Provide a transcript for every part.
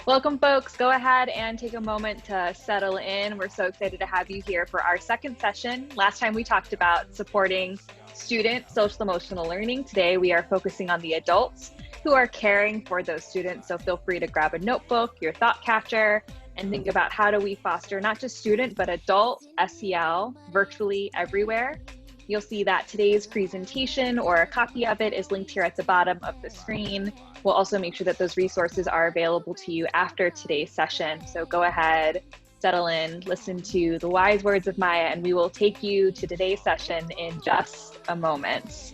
Welcome, folks. Go ahead and take a moment to settle in. We're so excited to have you here for our second session. Last time we talked about supporting student social emotional learning. Today we are focusing on the adults who are caring for those students. So feel free to grab a notebook, your thought catcher, and think about how do we foster not just student, but adult SEL virtually everywhere. You'll see that today's presentation or a copy of it is linked here at the bottom of the screen. We'll also make sure that those resources are available to you after today's session. So go ahead, settle in, listen to the wise words of Maya, and we will take you to today's session in just a moment.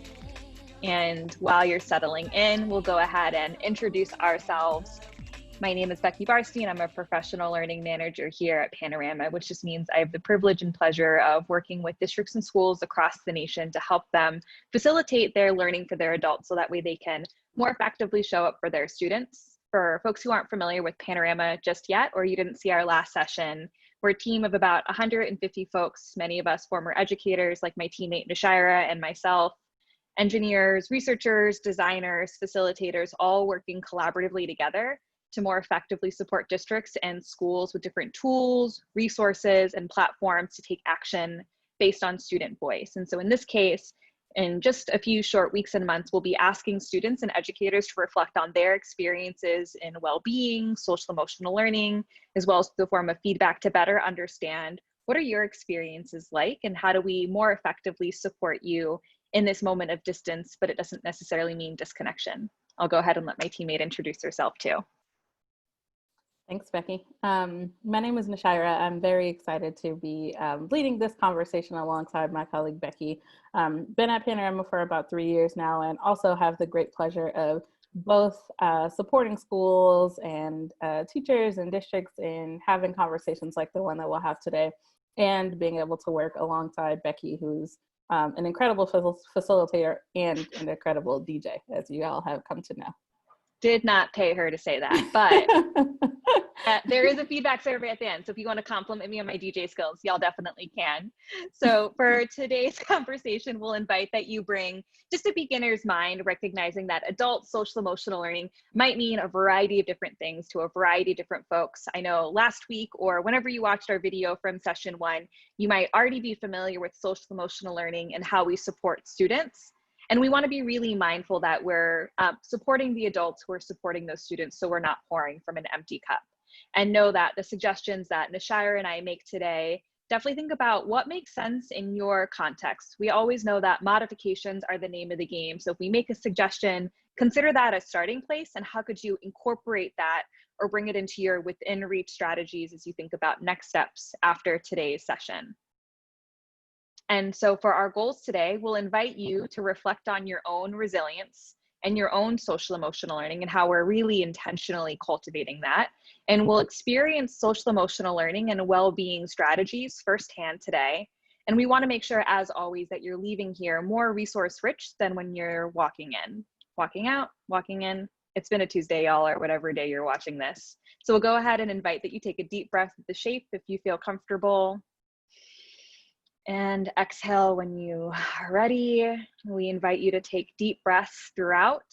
And while you're settling in, we'll go ahead and introduce ourselves. My name is Becky Barstein. I'm a professional learning manager here at Panorama, which just means I have the privilege and pleasure of working with districts and schools across the nation to help them facilitate their learning for their adults so that way they can more effectively show up for their students. For folks who aren't familiar with Panorama just yet, or you didn't see our last session, we're a team of about 150 folks, many of us former educators like my teammate Nashira and myself, engineers, researchers, designers, facilitators, all working collaboratively together to more effectively support districts and schools with different tools, resources, and platforms to take action based on student voice. And so in this case, in just a few short weeks and months, we'll be asking students and educators to reflect on their experiences in well-being, social emotional learning, as well as the form of feedback to better understand what are your experiences like and how do we more effectively support you in this moment of distance, but it doesn't necessarily mean disconnection. I'll go ahead and let my teammate introduce herself too. Thanks, Becky. My name is Nashira. I'm very excited to be leading this conversation alongside my colleague, Becky. Been at Panorama for about 3 years now and also have the great pleasure of both supporting schools and teachers and districts in having conversations like the one that we'll have today and being able to work alongside Becky, who's an incredible facilitator and an incredible DJ, as you all have come to know. Did not pay her to say that, but there is a feedback survey at the end. So if you want to compliment me on my DJ skills, y'all definitely can. So for today's conversation, we'll invite that you bring just a beginner's mind, recognizing that adult social emotional learning might mean a variety of different things to a variety of different folks. I know last week or whenever you watched our video from session 1, you might already be familiar with social emotional learning and how we support students. And we want to be really mindful that we're supporting the adults who are supporting those students so we're not pouring from an empty cup. And know that the suggestions that Nashira and I make today, definitely think about what makes sense in your context. We always know that modifications are the name of the game. So if we make a suggestion, consider that a starting place and how could you incorporate that or bring it into your within reach strategies as you think about next steps after today's session. And so for our goals today, we'll invite you to reflect on your own resilience and your own social emotional learning and how we're really intentionally cultivating that. And we'll experience social emotional learning and well-being strategies firsthand today. And we want to make sure, as always, that you're leaving here more resource rich than when you're walking in, walking out, walking in. It's been a Tuesday, y'all, or whatever day you're watching this. So we'll go ahead and invite that you take a deep breath at the shape if you feel comfortable. And exhale when you are ready. We invite you to take deep breaths throughout.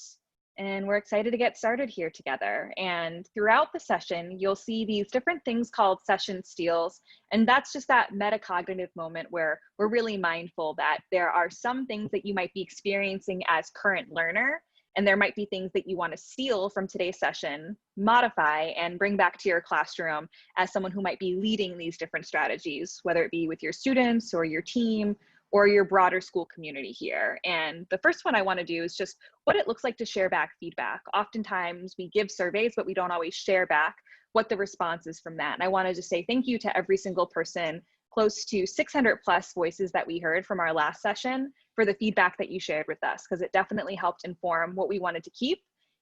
And we're excited to get started here together. And throughout the session, you'll see these different things called session steals. And that's just that metacognitive moment where we're really mindful that there are some things that you might be experiencing as current learner. And there might be things that you want to steal from today's session, modify, and bring back to your classroom as someone who might be leading these different strategies, whether it be with your students or your team or your broader school community here. And the first one I want to do is just what it looks like to share back feedback. Oftentimes we give surveys, but we don't always share back what the response is from that. And I want to just say thank you to every single person, close to 600 plus voices that we heard from our last session, for the feedback that you shared with us, because it definitely helped inform what we wanted to keep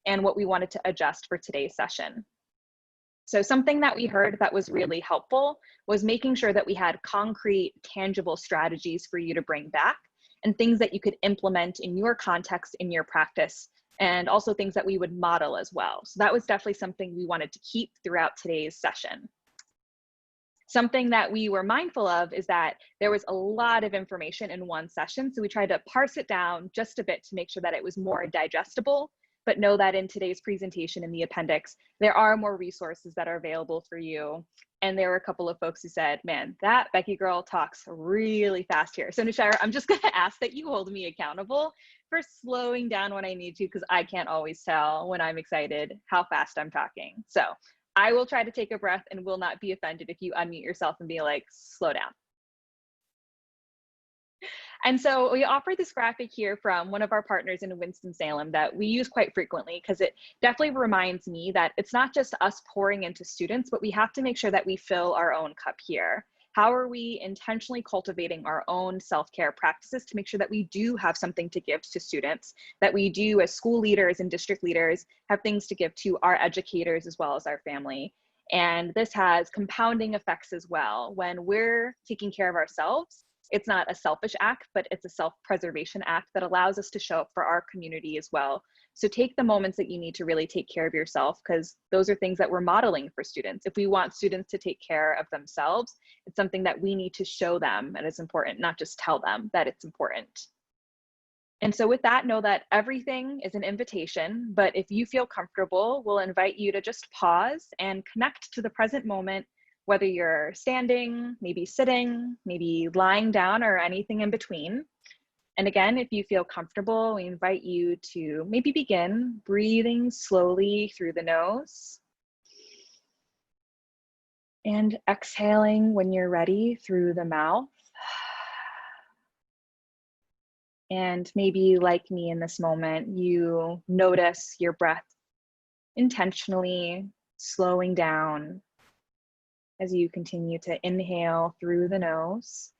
and what we wanted to adjust for today's session. So something that we heard that was really helpful was making sure that we had concrete, tangible strategies for you to bring back and things that you could implement in your context, in your practice, and also things that we would model as well. So that was definitely something we wanted to keep throughout today's session. Something that we were mindful of is that there was a lot of information in one session, so we tried to parse it down just a bit to make sure that it was more digestible but know that in today's presentation in the appendix, there are more resources that are available for you. And there were a couple of folks who said, man, that Becky girl talks really fast here. So Nishaira, I'm just gonna ask that you hold me accountable for slowing down when I need to, because I can't always tell when I'm excited how fast I'm talking. So I will try to take a breath and will not be offended if you unmute yourself and be like, slow down. And so we offer this graphic here from one of our partners in Winston-Salem that we use quite frequently, because it definitely reminds me that it's not just us pouring into students, but we have to make sure that we fill our own cup here. How are we intentionally cultivating our own self-care practices to make sure that we do have something to give to students, that we do as school leaders and district leaders have things to give to our educators as well as our family. And this has compounding effects as well. When we're taking care of ourselves, it's not a selfish act, but it's a self-preservation act that allows us to show up for our community as well. So take the moments that you need to really take care of yourself, because those are things that we're modeling for students. If we want students to take care of themselves, it's something that we need to show them and it's important, not just tell them that it's important. And so with that, know that everything is an invitation, but if you feel comfortable, we'll invite you to just pause and connect to the present moment, whether you're standing, maybe sitting, maybe lying down, or anything in between. And again, if you feel comfortable, we invite you to maybe begin breathing slowly through the nose and exhaling when you're ready through the mouth. And maybe like me in this moment, you notice your breath intentionally slowing down as you continue to inhale through the nose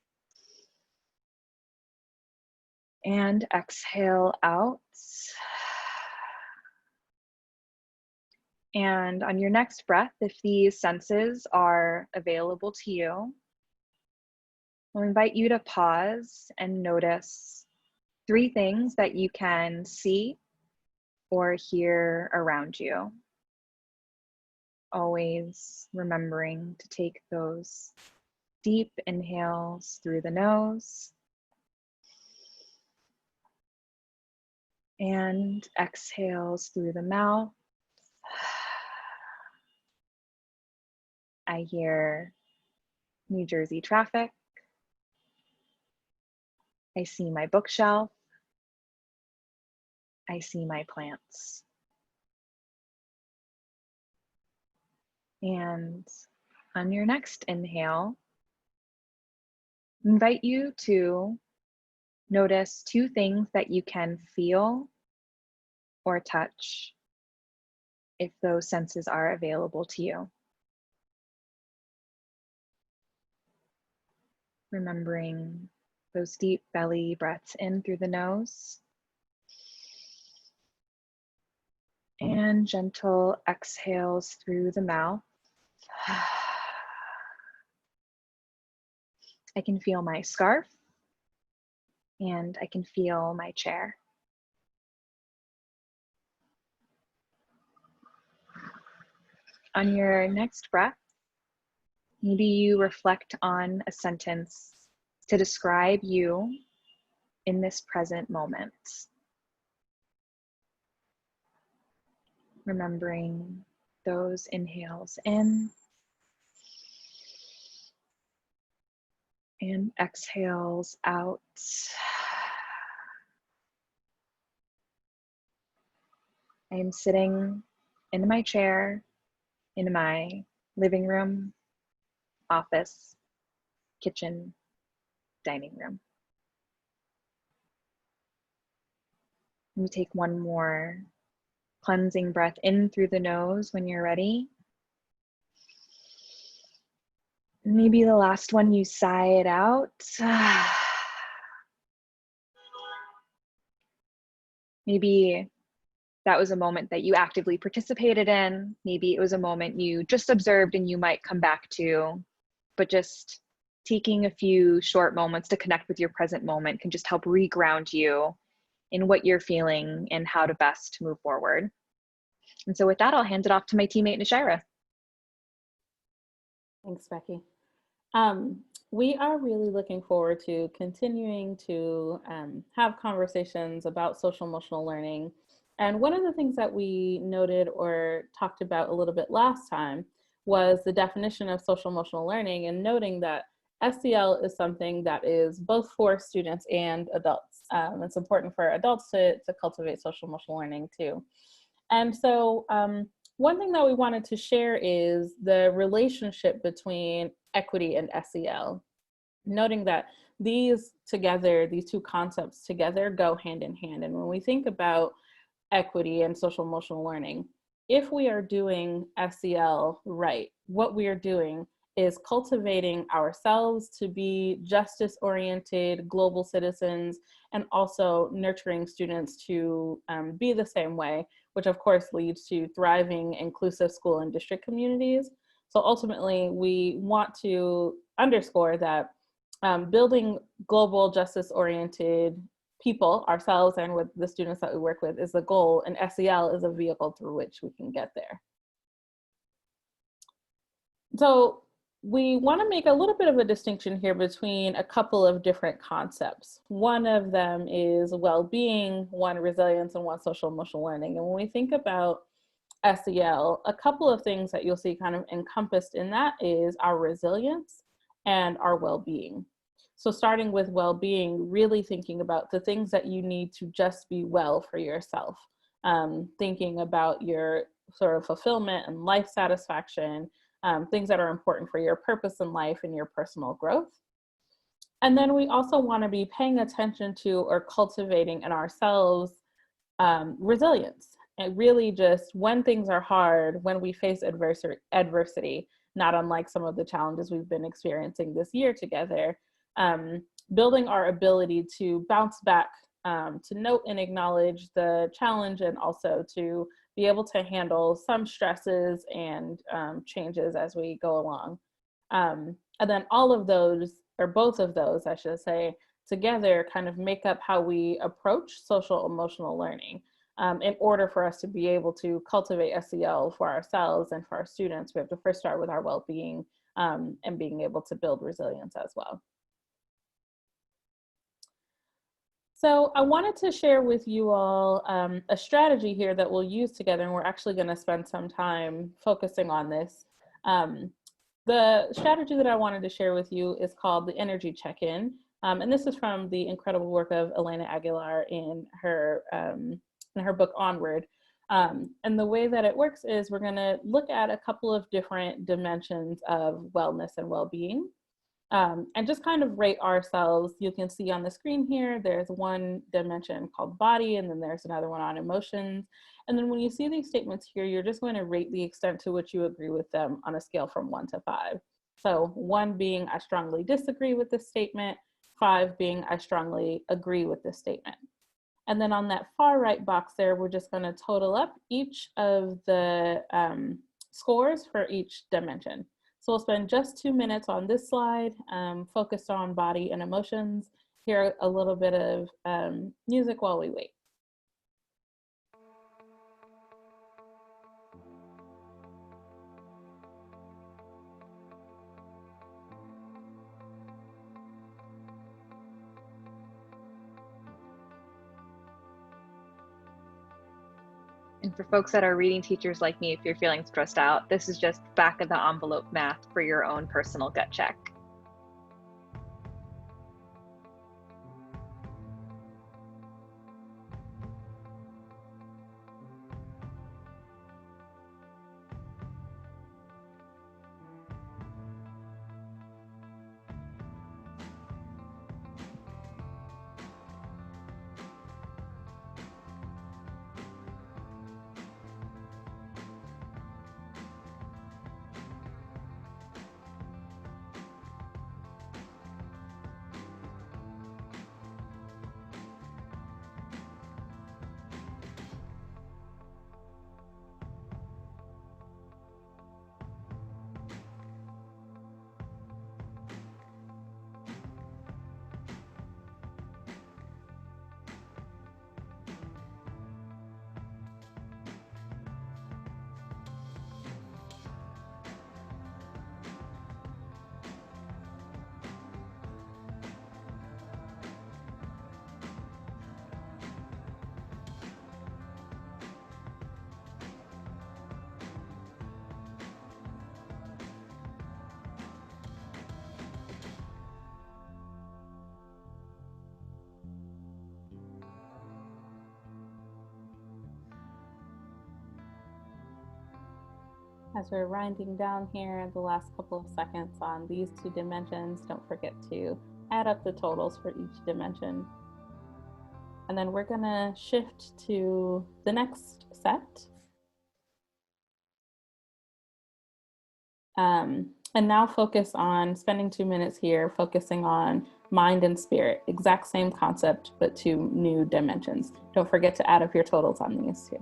and exhale out. And on your next breath, if these senses are available to you, I'll invite you to pause and notice 3 things that you can see or hear around you. Always remembering to take those deep inhales through the nose and exhales through the mouth. I hear New Jersey traffic. I see my bookshelf. I see my plants. And on your next inhale, I invite you to notice 2 things that you can feel or touch if those senses are available to you. Remembering those deep belly breaths in through the nose and gentle exhales through the mouth. I can feel my scarf and I can feel my chair. On your next breath, maybe you reflect on a sentence to describe you in this present moment. Remembering those inhales in and exhales out. I am sitting in my chair in my living room, office, kitchen, dining room. Let me take one more cleansing breath in through the nose when you're ready. Maybe the last one, you sigh it out. Maybe that was a moment that you actively participated in. Maybe it was a moment you just observed and you might come back to, but just taking a few short moments to connect with your present moment can just help reground you in what you're feeling and how to best move forward. And so with that, I'll hand it off to my teammate, Nishaira. Thanks, Becky. We are really looking forward to continuing to have conversations about social emotional learning And one of the things that we noted or talked about a little bit last time was the definition of social emotional learning, and noting that SEL is something that is both for students and adults. It's important for adults to cultivate social emotional learning too. And so one thing that we wanted to share is the relationship between equity and SEL, noting that these two concepts together go hand in hand. And when we think about equity and social emotional learning, if we are doing SEL right, what we are doing is cultivating ourselves to be justice-oriented global citizens, and also nurturing students to be the same way, which of course leads to thriving, inclusive school and district communities. So ultimately, we want to underscore that building global justice-oriented people, ourselves and with the students that we work with, is the goal, and SEL is a vehicle through which we can get there. So we want to make a little bit of a distinction here between a couple of different concepts. One of them is well-being, one resilience, and one social emotional learning. And when we think about SEL, a couple of things that you'll see kind of encompassed in that is our resilience and our well-being. So starting with well-being, really thinking about the things that you need to just be well for yourself, thinking about your sort of fulfillment and life satisfaction, things that are important for your purpose in life and your personal growth. And then we also want to be paying attention to or cultivating in ourselves resilience. And really just when things are hard, when we face adversity, not unlike some of the challenges we've been experiencing this year together, building our ability to bounce back, to note and acknowledge the challenge, and also to be able to handle some stresses and changes as we go along. And then all of those, or both of those, I should say, together kind of make up how we approach social emotional learning. In order for us to be able to cultivate SEL for ourselves and for our students, we have to first start with our well-being and being able to build resilience as well. So I wanted to share with you all a strategy here that we'll use together, and we're actually going to spend some time focusing on this. The strategy that I wanted to share with you is called the energy check-in, and this is from the incredible work of Elena Aguilar in her book Onward. And the way that it works is we're going to look at a couple of different dimensions of wellness and well-being. And just kind of rate ourselves. You can see on the screen here, there's one dimension called body, and then there's another one on emotions. And then when you see these statements here, you're just going to rate the extent to which you agree with them on a scale from 1 to 5. So 1 being I strongly disagree with this statement, 5 being I strongly agree with this statement. And then on that far right box there, we're just going to total up each of the scores for each dimension. So we'll spend just 2 minutes on this slide, focused on body and emotions. Hear a little bit of music while we wait. And for folks that are reading teachers like me, if you're feeling stressed out, this is just back of the envelope math for your own personal gut check. As we're winding down here, the last couple of seconds on these two dimensions, don't forget to add up the totals for each dimension. And then we're gonna shift to the next set. And now focus on spending 2 minutes here, focusing on mind and spirit. Exact same concept, but two new dimensions. Don't forget to add up your totals on these too.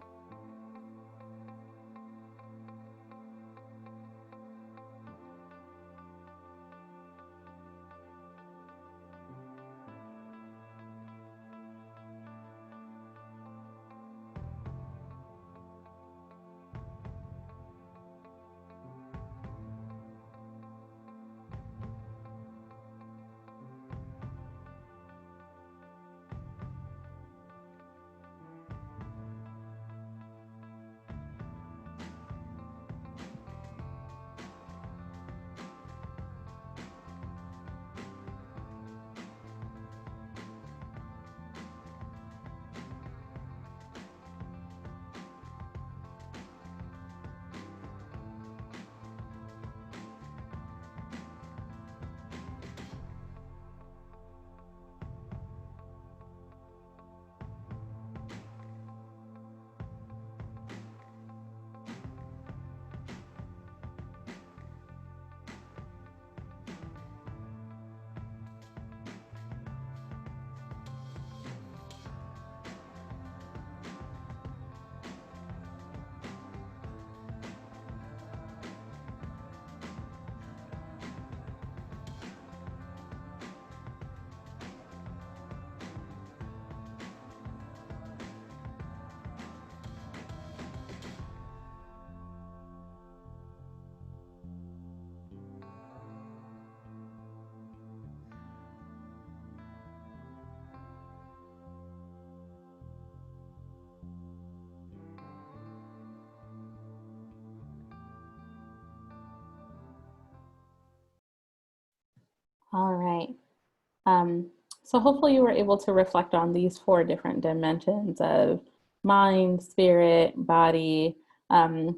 All right. So hopefully you were able to reflect on these 4 different dimensions of mind, spirit, body. I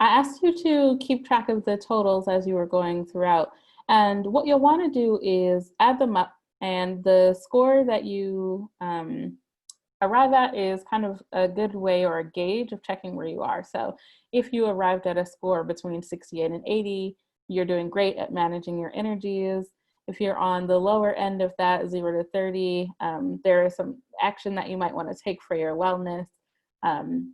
asked you to keep track of the totals as you were going throughout. And what you'll want to do is add them up, and the score that you arrive at is kind of a good way or a gauge of checking where you are. So if you arrived at a score between 68 and 80, you're doing great at managing your energies. If you're on the lower end of that, 0 to 30, there is some action that you might want to take for your wellness, and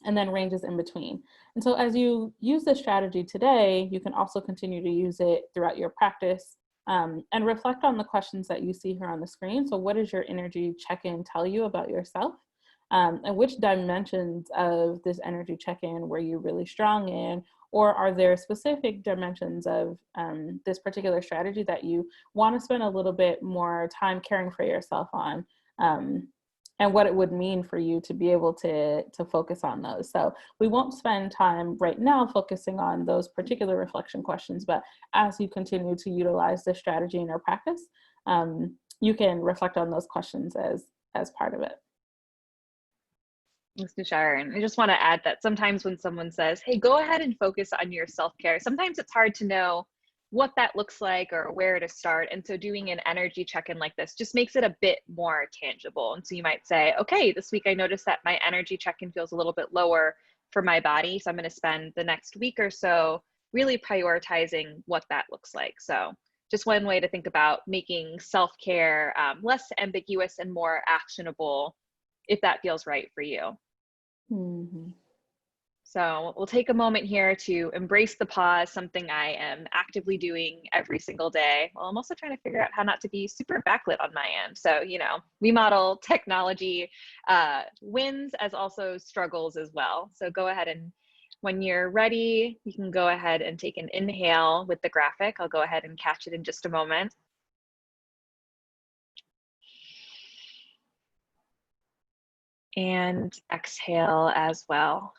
then ranges in between. And so as you use this strategy today, you can also continue to use it throughout your practice, and reflect on the questions that you see here on the screen. So what does your energy check-in tell you about yourself? And which dimensions of this energy check-in were you really strong in? Or are there specific dimensions of this particular strategy that you want to spend a little bit more time caring for yourself on? And what it would mean for you to be able to focus on those. So we won't spend time right now focusing on those particular reflection questions, but as you continue to utilize this strategy in your practice, you can reflect on those questions as part of it. Thanks, Nishara. And I just want to add that sometimes when someone says, hey, go ahead and focus on your self-care, sometimes it's hard to know what that looks like or where to start. And so doing an energy check-in like this just makes it a bit more tangible. And so you might say, okay, this week I noticed that my energy check-in feels a little bit lower for my body. So I'm going to spend the next week or so really prioritizing what that looks like. So just one way to think about making self-care less ambiguous and more actionable if that feels right for you. Mm-hmm. So we'll take a moment here to embrace the pause, something I am actively doing every single day. Well, I'm also trying to figure out how not to be super backlit on my end. So, we model technology wins as also struggles as well. So go ahead and when you're ready, you can go ahead and take an inhale with the graphic. I'll go ahead and catch it in just a moment. And exhale as well.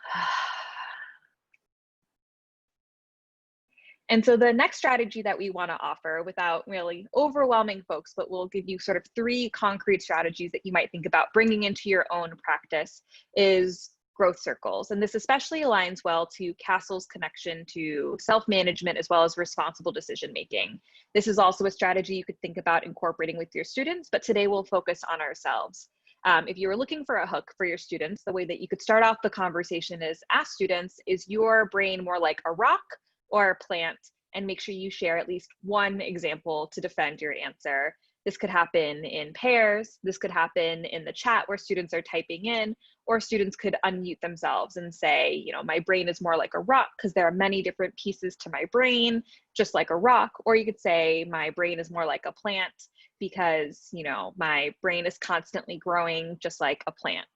And so the next strategy that we want to offer, without really overwhelming folks, but we'll give you sort of 3 concrete strategies that you might think about bringing into your own practice, is growth circles. And this especially aligns well to CASTLE's connection to self-management as well as responsible decision-making. This is also a strategy you could think about incorporating with your students, but today we'll focus on ourselves. If you were looking for a hook for your students, the way that you could start off the conversation is ask students, is your brain more like a rock or a plant? And make sure you share at least one example to defend your answer. This could happen in pairs. This could happen in the chat where students are typing in, or students could unmute themselves and say, you know, my brain is more like a rock because there are many different pieces to my brain, just like a rock. Or you could say my brain is more like a plant because, you know, my brain is constantly growing just like a plant.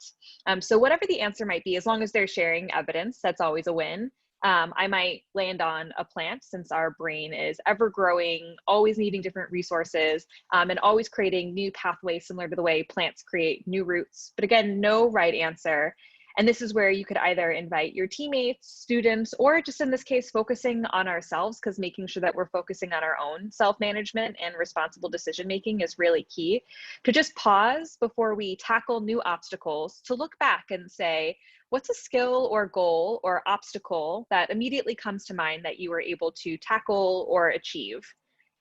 So whatever the answer might be, as long as they're sharing evidence, that's always a win. I might land on a plant since our brain is ever growing, always needing different resources, and always creating new pathways similar to the way plants create new roots. But again, no right answer. And this is where you could either invite your teammates, students, or just in this case, focusing on ourselves, because making sure that we're focusing on our own self-management and responsible decision-making is really key. To just pause before we tackle new obstacles, to look back and say, what's a skill or goal or obstacle that immediately comes to mind that you were able to tackle or achieve?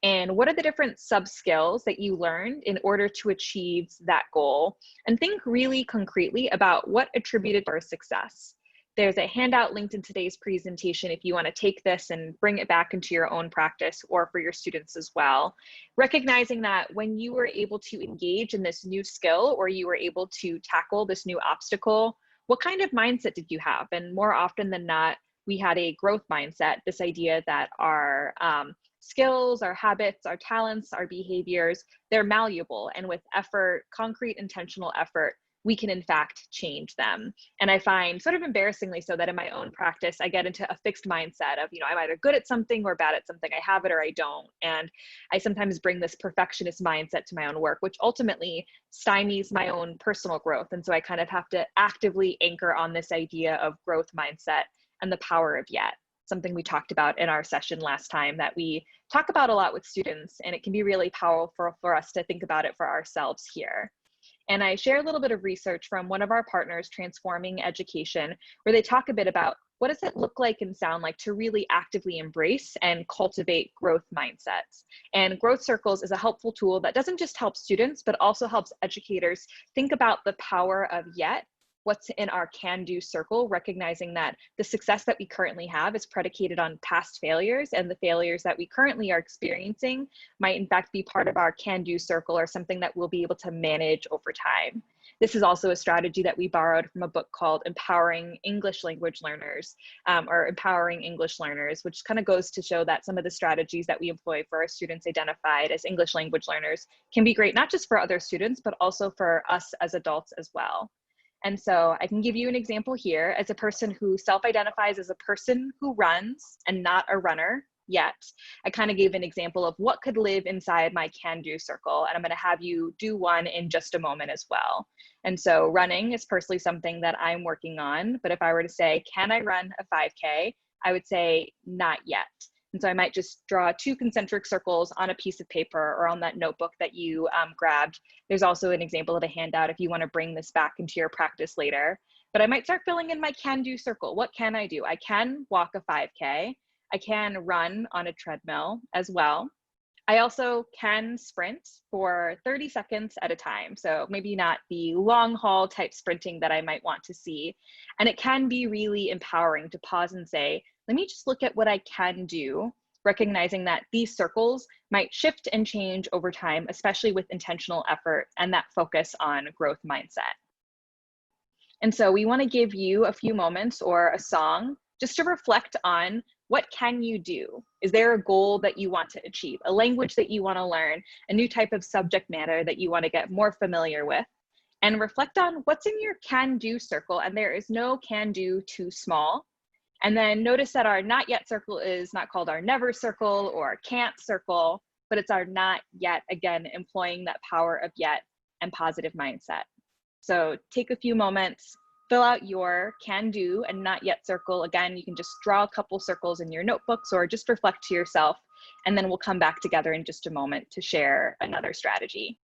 And what are the different sub-skills that you learned in order to achieve that goal? And think really concretely about what attributed to our success. There's a handout linked in today's presentation if you want to take this and bring it back into your own practice or for your students as well. Recognizing that when you were able to engage in this new skill or you were able to tackle this new obstacle, what kind of mindset did you have? And more often than not, we had a growth mindset, this idea that our skills, our habits, our talents, our behaviors, they're malleable. And with effort, concrete intentional effort, we can in fact change them. And I find sort of embarrassingly so that in my own practice, I get into a fixed mindset of, you know, I'm either good at something or bad at something. I have it or I don't. And I sometimes bring this perfectionist mindset to my own work, which ultimately stymies my own personal growth. And so I kind of have to actively anchor on this idea of growth mindset and the power of yet. Something we talked about in our session last time that we talk about a lot with students, and it can be really powerful for us to think about it for ourselves here. And I share a little bit of research from one of our partners, Transforming Education, where they talk a bit about what does it look like and sound like to really actively embrace and cultivate growth mindsets. And growth circles is a helpful tool that doesn't just help students, but also helps educators think about the power of yet, what's in our can-do circle, recognizing that the success that we currently have is predicated on past failures, and the failures that we currently are experiencing might in fact be part of our can-do circle or something that we'll be able to manage over time. This is also a strategy that we borrowed from a book called Empowering English Language Learners, or Empowering English Learners, which kind of goes to show that some of the strategies that we employ for our students identified as English language learners can be great, not just for other students, but also for us as adults as well. And so I can give you an example here as a person who self-identifies as a person who runs and not a runner yet. I kind of gave an example of what could live inside my can-do circle, and I'm going to have you do one in just a moment as well. And so running is personally something that I'm working on, but if I were to say, can I run a 5K? I would say not yet. And so I might just draw 2 concentric circles on a piece of paper or on that notebook that you grabbed. There's also an example of a handout if you want to bring this back into your practice later. But I might start filling in my can-do circle. What can I do? I can walk a 5K. I can run on a treadmill as well. I also can sprint for 30 seconds at a time. So maybe not the long haul type sprinting that I might want to see. And it can be really empowering to pause and say, let me just look at what I can do, recognizing that these circles might shift and change over time, especially with intentional effort and that focus on growth mindset. And so we want to give you a few moments or a song just to reflect on what can you do? Is there a goal that you want to achieve, a language that you want to learn, a new type of subject matter that you want to get more familiar with? And reflect on what's in your can-do circle, and there is no can-do too small. And then notice that our not yet circle is not called our never circle or can't circle, but it's our not yet, again, employing that power of yet and positive mindset. So take a few moments, fill out your can do and not yet circle. Again, you can just draw a couple circles in your notebooks or just reflect to yourself, and then we'll come back together in just a moment to share another strategy.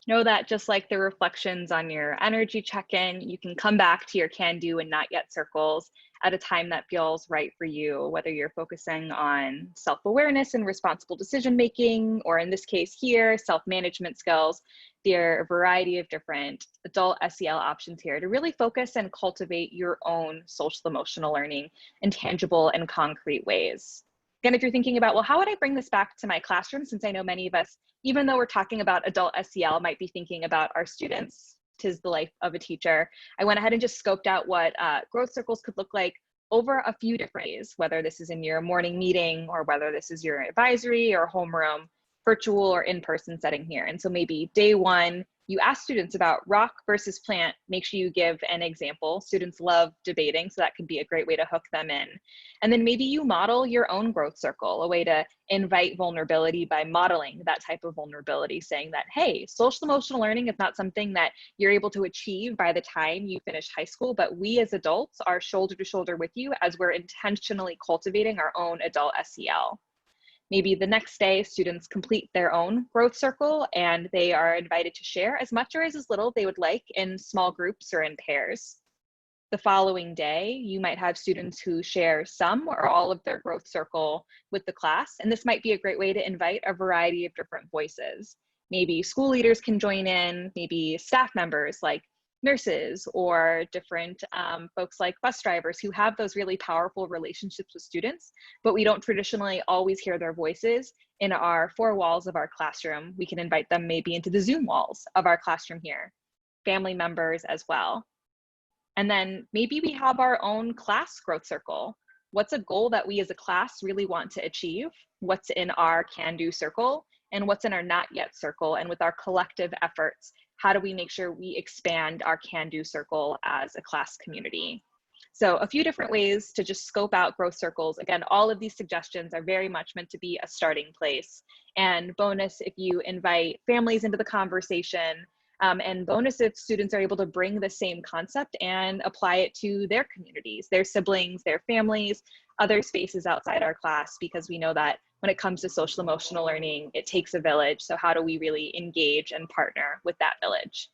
Know that just like the reflections on your energy check-in, you can come back to your can do and not yet circles at a time that feels right for you, whether you're focusing on self-awareness and responsible decision making, or in this case here, self-management skills. There are a variety of different adult SEL options here to really focus and cultivate your own social emotional learning in tangible and concrete ways. Again, if you're thinking about, well, how would I bring this back to my classroom? Since I know many of us, even though we're talking about adult SEL, might be thinking about our students. 'Tis the life of a teacher. I went ahead and just scoped out what growth circles could look like over a few different ways, whether this is in your morning meeting or whether this is your advisory or homeroom, virtual or in-person setting here. And so maybe day one, you ask students about rock versus plant. Make sure you give an example. Students love debating, so that could be a great way to hook them in. And then maybe you model your own growth circle, a way to invite vulnerability by modeling that type of vulnerability, saying that, hey, social emotional learning is not something that you're able to achieve by the time you finish high school, but we as adults are shoulder to shoulder with you as we're intentionally cultivating our own adult SEL. Maybe the next day, students complete their own growth circle and they are invited to share as much or as little they would like in small groups or in pairs. The following day, you might have students who share some or all of their growth circle with the class. And this might be a great way to invite a variety of different voices. Maybe school leaders can join in, maybe staff members like nurses or different folks like bus drivers who have those really powerful relationships with students, but we don't traditionally always hear their voices in our four walls of our classroom. We can invite them maybe into the Zoom walls of our classroom here, family members as well. And then maybe we have our own class growth circle. What's a goal that we as a class really want to achieve? What's in our can-do circle? And what's in our not yet circle? And with our collective efforts, how do we make sure we expand our can-do circle as a class community? So a few different ways to just scope out growth circles. Again, all of these suggestions are very much meant to be a starting place. And bonus if you invite families into the conversation, and bonus if students are able to bring the same concept and apply it to their communities, their siblings, their families, other spaces outside our class, because we know that when it comes to social emotional learning, it takes a village. So how do we really engage and partner with that village?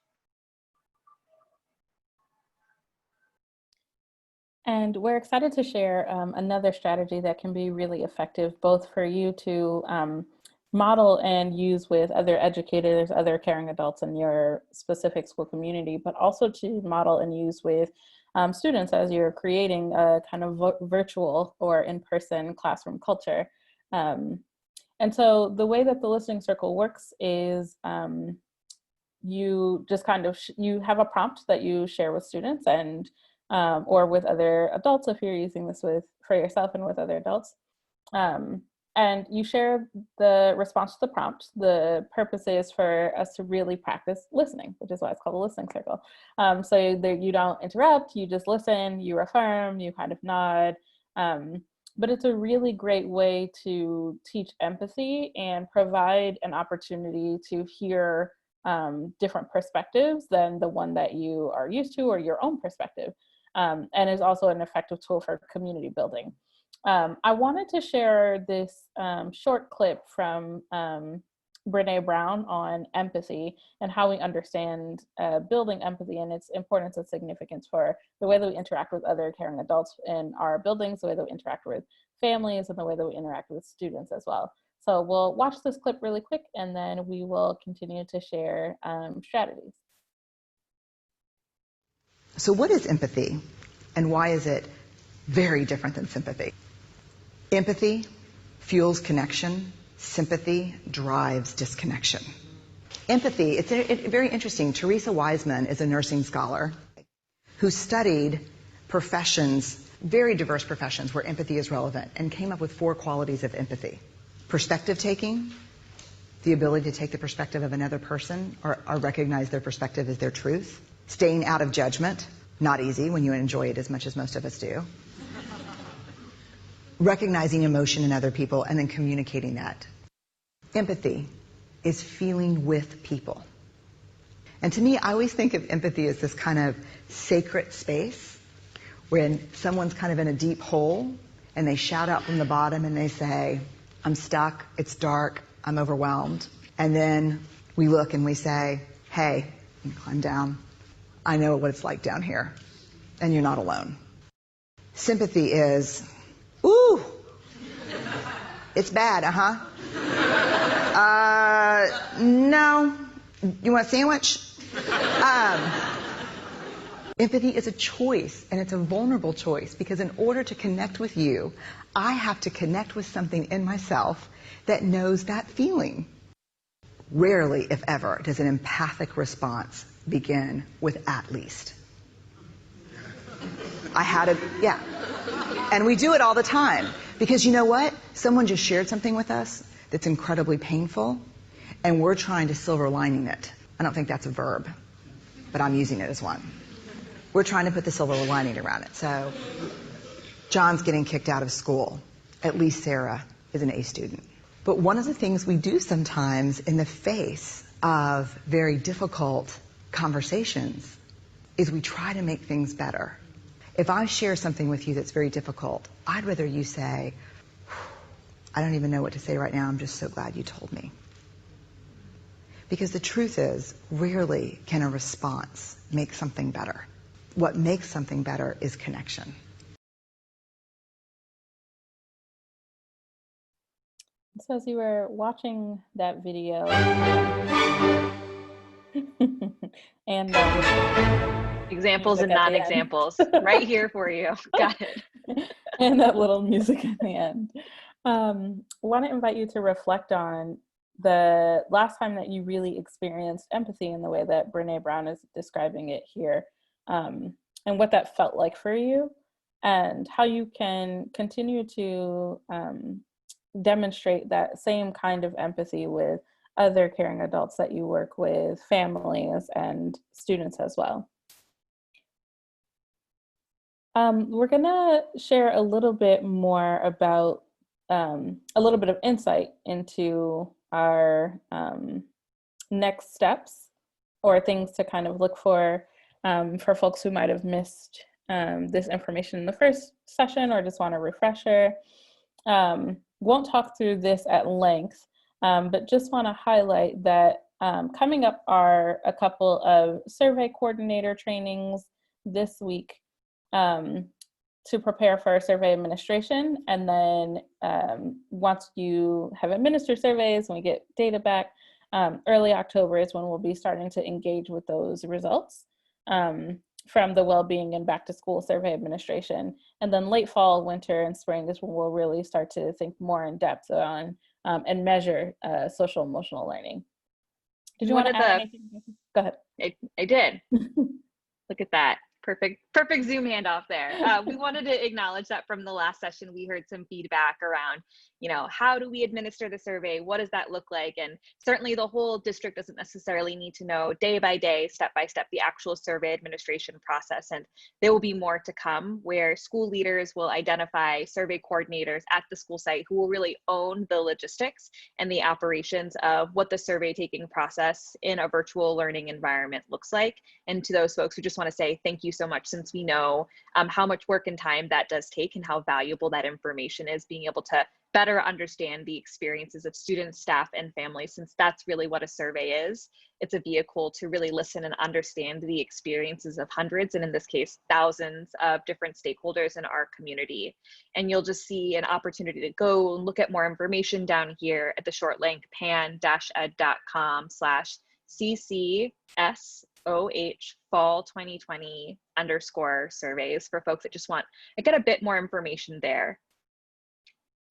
And we're excited to share another strategy that can be really effective, both for you to model and use with other educators, other caring adults in your specific school community, but also to model and use with students as you're creating a kind of virtual or in-person classroom culture. And so the way that the listening circle works is you just kind of, you have a prompt that you share with students and or with other adults if you're using this for yourself and with other adults. And you share the response to the prompt. The purpose is for us to really practice listening, which is why it's called a listening circle. So that you don't interrupt, you just listen, you affirm, you kind of nod. But it's a really great way to teach empathy and provide an opportunity to hear different perspectives than the one that you are used to or your own perspective. And is also an effective tool for community building. I wanted to share this short clip from Brene Brown on empathy and how we understand building empathy and its importance and significance for the way that we interact with other caring adults in our buildings, the way that we interact with families, and the way that we interact with students as well. So we'll watch this clip really quick, and then we will continue to share strategies. So what is empathy, and why is it very different than sympathy? Empathy fuels connection. Sympathy drives disconnection. Empathy, it's very interesting. Teresa Wiseman is a nursing scholar who studied professions, very diverse professions where empathy is relevant, and came up with 4 qualities of empathy. Perspective taking, the ability to take the perspective of another person or recognize their perspective as their truth. Staying out of judgment, not easy when you enjoy it as much as most of us do. Recognizing emotion in other people and then communicating that. Empathy is feeling with people. And to me, I always think of empathy as this kind of sacred space when someone's kind of in a deep hole and they shout out from the bottom and they say, I'm stuck, it's dark, I'm overwhelmed. And then we look and we say, hey, you climb down. I know what it's like down here, and you're not alone. Sympathy is, ooh, it's bad, no. You want a sandwich? Empathy is a choice, and it's a vulnerable choice, because in order to connect with you, I have to connect with something in myself that knows that feeling. Rarely, if ever, does an empathic response begin with "at least." Yeah. And we do it all the time, because you know what? Someone just shared something with us that's incredibly painful, and we're trying to silver lining it. I don't think that's a verb, but I'm using it as one. We're trying to put the silver lining around it. So, John's getting kicked out of school. At least Sarah is an A student. But one of the things we do sometimes in the face of very difficult conversations is we try to make things better. If I share something with you that's very difficult, I'd rather you say, I don't even know what to say right now, I'm just so glad you told me. Because the truth is, rarely can a response make something better. What makes something better is connection. So as you were watching that video, and Examples and non-examples right here for you. Got it. And that little music at the end. Want to invite you to reflect on the last time that you really experienced empathy in the way that Brene Brown is describing it here, and what that felt like for you, and how you can continue to demonstrate that same kind of empathy with other caring adults that you work with, families, and students as well. We're gonna share a little bit more about a little bit of insight into our next steps, or things to kind of look for folks who might have missed this information in the first session or just want a refresher. Won't talk through this at length, but just want to highlight that coming up are a couple of survey coordinator trainings this week to prepare for survey administration. And then once you have administered surveys and we get data back, early October is when we'll be starting to engage with those results from the Wellbeing and Back to School Survey Administration. And then late fall, winter, and spring is when we'll really start to think more in depth on and measure social emotional learning. Did you want to add anything? Go ahead. I did. Look at that. Perfect Zoom handoff there. We wanted to acknowledge that from the last session, we heard some feedback around, how do we administer the survey? What does that look like? And certainly the whole district doesn't necessarily need to know day by day, step by step, the actual survey administration process. And there will be more to come where school leaders will identify survey coordinators at the school site who will really own the logistics and the operations of what the survey taking process in a virtual learning environment looks like. And to those folks, we just want to say thank you so much, since we know how much work and time that does take and how valuable that information is, being able to better understand the experiences of students, staff, and families, since that's really what a survey is. It's a vehicle to really listen and understand the experiences of hundreds, and in this case, thousands of different stakeholders in our community. And you'll just see an opportunity to go and look at more information down here at the short link pan-ed.com/CCSOH fall 2020 _ surveys for folks that just want to get a bit more information there.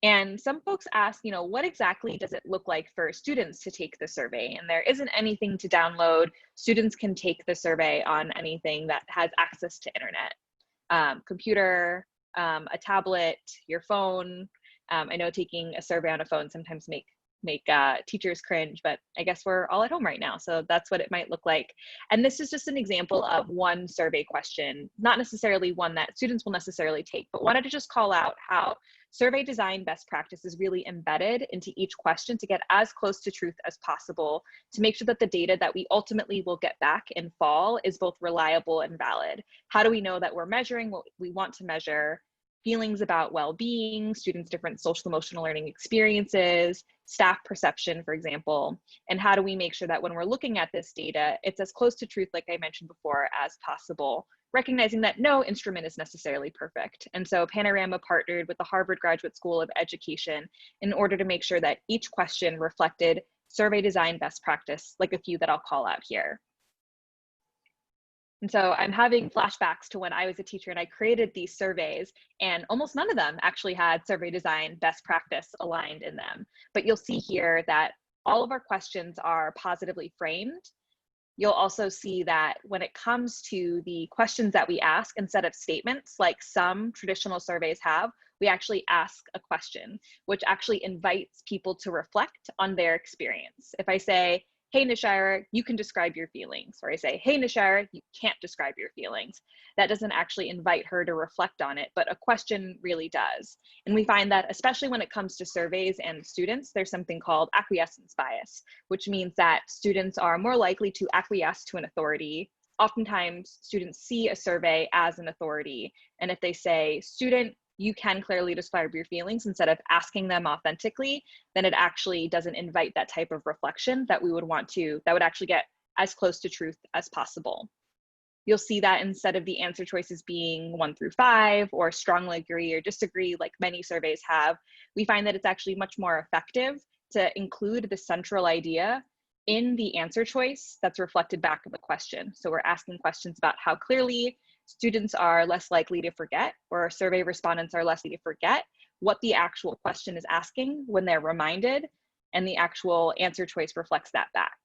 And some folks ask, what exactly does it look like for students to take the survey? And there isn't anything to download. Students can take the survey on anything that has access to internet, computer, a tablet, your phone. I know taking a survey on a phone sometimes make teachers cringe, but I guess we're all at home right now, so that's what it might look like. And this is just an example of one survey question, not necessarily one that students will necessarily take, but wanted to just call out how survey design best practice is really embedded into each question to get as close to truth as possible, to make sure that the data that we ultimately will get back in fall is both reliable and valid. How do we know that we're measuring what we want to measure? feelings about well-being, students' different social emotional learning experiences, staff perception, for example, and how do we make sure that when we're looking at this data, it's as close to truth, like I mentioned before, as possible, recognizing that no instrument is necessarily perfect. And so Panorama partnered with the Harvard Graduate School of Education in order to make sure that each question reflected survey design best practice, like a few that I'll call out here. And so I'm having flashbacks to when I was a teacher and I created these surveys, and almost none of them actually had survey design best practice aligned in them. But you'll see here that all of our questions are positively framed. You'll also see that when it comes to the questions that we ask, instead of statements like some traditional surveys have, we actually ask a question, which actually invites people to reflect on their experience. If I say, hey, Nishira, you can describe your feelings, or I say, hey, Nishira, you can't describe your feelings, that doesn't actually invite her to reflect on it, but a question really does. And we find that especially when it comes to surveys and students, there's something called acquiescence bias, which means that students are more likely to acquiesce to an authority. Oftentimes, students see a survey as an authority. And if they say, student, you can clearly describe your feelings, instead of asking them authentically, then it actually doesn't invite that type of reflection that we would want to, that would actually get as close to truth as possible. You'll see that instead of the answer choices being 1 through 5 or strongly agree or disagree, like many surveys have, we find that it's actually much more effective to include the central idea in the answer choice that's reflected back in the question. So we're asking questions about how clearly students are less likely to forget, or survey respondents are less likely to forget what the actual question is asking when they're reminded, and the actual answer choice reflects that back.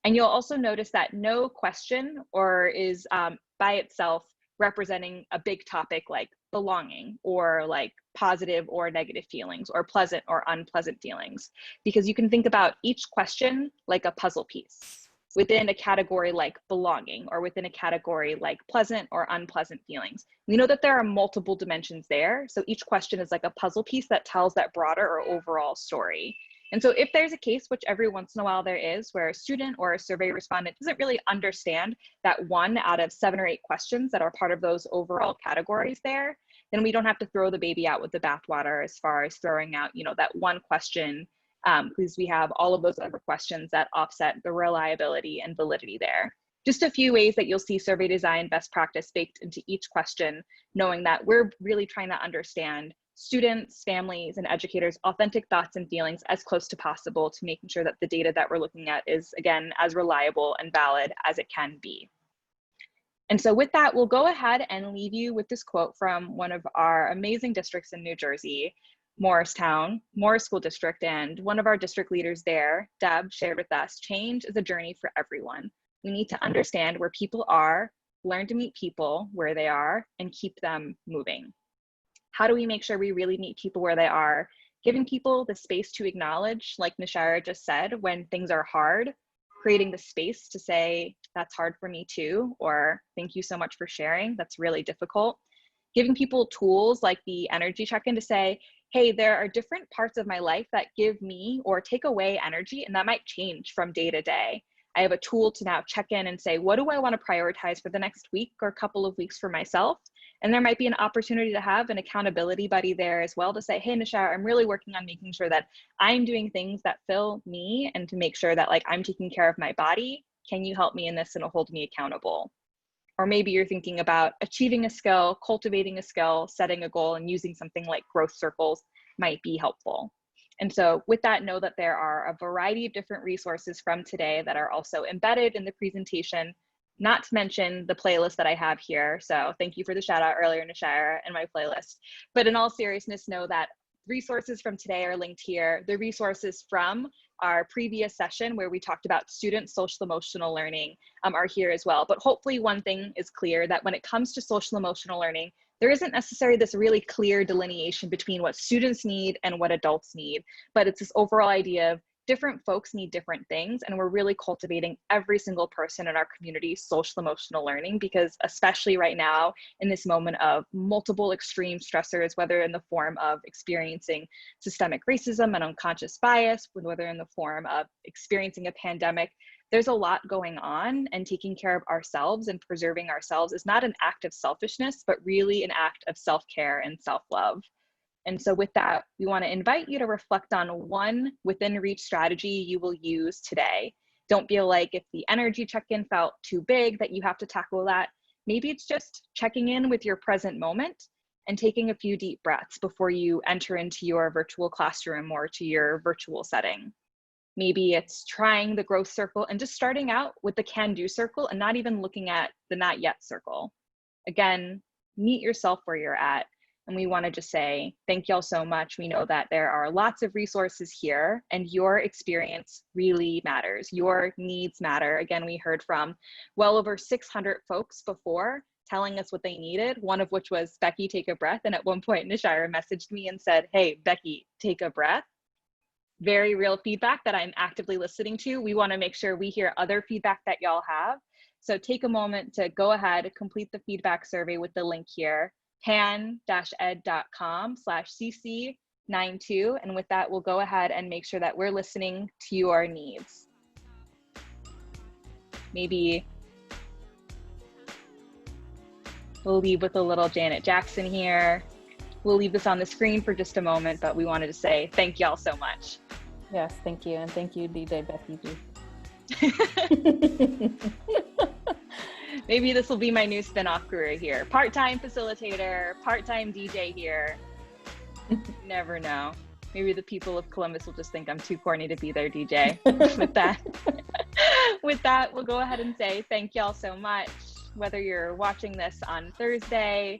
And you'll also notice that no question or is by itself representing a big topic like belonging, or like positive or negative feelings, or pleasant or unpleasant feelings, because you can think about each question like a puzzle piece within a category like belonging, or within a category like pleasant or unpleasant feelings. We know that there are multiple dimensions there, so each question is like a puzzle piece that tells that broader or overall story. And so if there's a case, which every once in a while there is, where a student or a survey respondent doesn't really understand that 1 out of 7 or 8 questions that are part of those overall categories there, then we don't have to throw the baby out with the bathwater as far as throwing out, that one question, because we have all of those other questions that offset the reliability and validity there. Just a few ways that you'll see survey design best practice baked into each question, knowing that we're really trying to understand students, families, and educators' authentic thoughts and feelings as close to possible, to making sure that the data that we're looking at is, again, as reliable and valid as it can be. And so with that, we'll go ahead and leave you with this quote from one of our amazing districts in New Jersey, Morris School District, and one of our district leaders there, Deb, shared with us, change is a journey for everyone. We need to understand where people are, learn to meet people where they are, and keep them moving. How do we make sure we really meet people where they are? Giving people the space to acknowledge, like Nishira just said, when things are hard, creating the space to say, that's hard for me too, or thank you so much for sharing, that's really difficult. Giving people tools like the energy check-in to say, hey, there are different parts of my life that give me or take away energy, and that might change from day to day. I have a tool to now check in and say, what do I want to prioritize for the next week or couple of weeks for myself? And there might be an opportunity to have an accountability buddy there as well to say, hey, Nishira, I'm really working on making sure that I'm doing things that fill me, and to make sure that I'm taking care of my body. Can you help me in this and hold me accountable? Or maybe you're thinking about achieving a skill, cultivating a skill, setting a goal, and using something like growth circles might be helpful. And so with that, know that there are a variety of different resources from today that are also embedded in the presentation, not to mention the playlist that I have here. So thank you for the shout out earlier, Nishira, and my playlist. But in all seriousness, know that resources from today are linked here. The resources from our previous session where we talked about student social emotional learning are here as well. But hopefully one thing is clear, that when it comes to social emotional learning, there isn't necessarily this really clear delineation between what students need and what adults need, but it's this overall idea of different folks need different things, and we're really cultivating every single person in our community social emotional learning, because especially right now in this moment of multiple extreme stressors, whether in the form of experiencing systemic racism and unconscious bias, whether in the form of experiencing a pandemic, there's a lot going on, and taking care of ourselves and preserving ourselves is not an act of selfishness, but really an act of self-care and self-love. And so with that, we want to invite you to reflect on one within reach strategy you will use today. Don't feel like if the energy check-in felt too big that you have to tackle that. Maybe it's just checking in with your present moment and taking a few deep breaths before you enter into your virtual classroom or to your virtual setting. Maybe it's trying the growth circle and just starting out with the can-do circle and not even looking at the not yet circle. Again, meet yourself where you're at. And we want to just say, thank y'all so much. We know that there are lots of resources here, and your experience really matters. Your needs matter. Again, we heard from well over 600 folks before telling us what they needed, one of which was, Becky, take a breath. And at one point, Nishira messaged me and said, hey, Becky, take a breath. Very real feedback that I'm actively listening to. We want to make sure we hear other feedback that y'all have. So take a moment to go ahead, complete the feedback survey with the link here, pan-ed.com/cc92. And with that, we'll go ahead and make sure that we're listening to your needs. Maybe we'll leave with a little Janet Jackson here. We'll leave this on the screen for just a moment, but we wanted to say thank y'all so much. Yes, thank you. And thank you, DJ Becky G. Maybe this will be my new spin-off career here. Part-time facilitator, part-time DJ here. Never know. Maybe the people of Columbus will just think I'm too corny to be their DJ. With that, we'll go ahead and say thank y'all so much. Whether you're watching this on Thursday,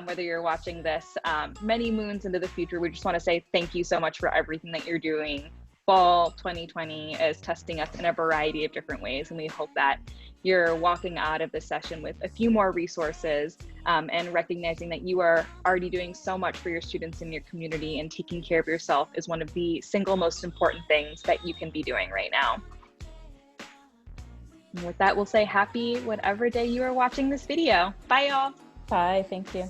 whether you're watching this many moons into the future, we just want to say thank you so much for everything that you're doing. Fall 2020 is testing us in a variety of different ways, and we hope that you're walking out of this session with a few more resources and recognizing that you are already doing so much for your students in your community, and taking care of yourself is one of the single most important things that you can be doing right now. And with that, we'll say happy whatever day you are watching this video. Bye, y'all. Bye, thank you.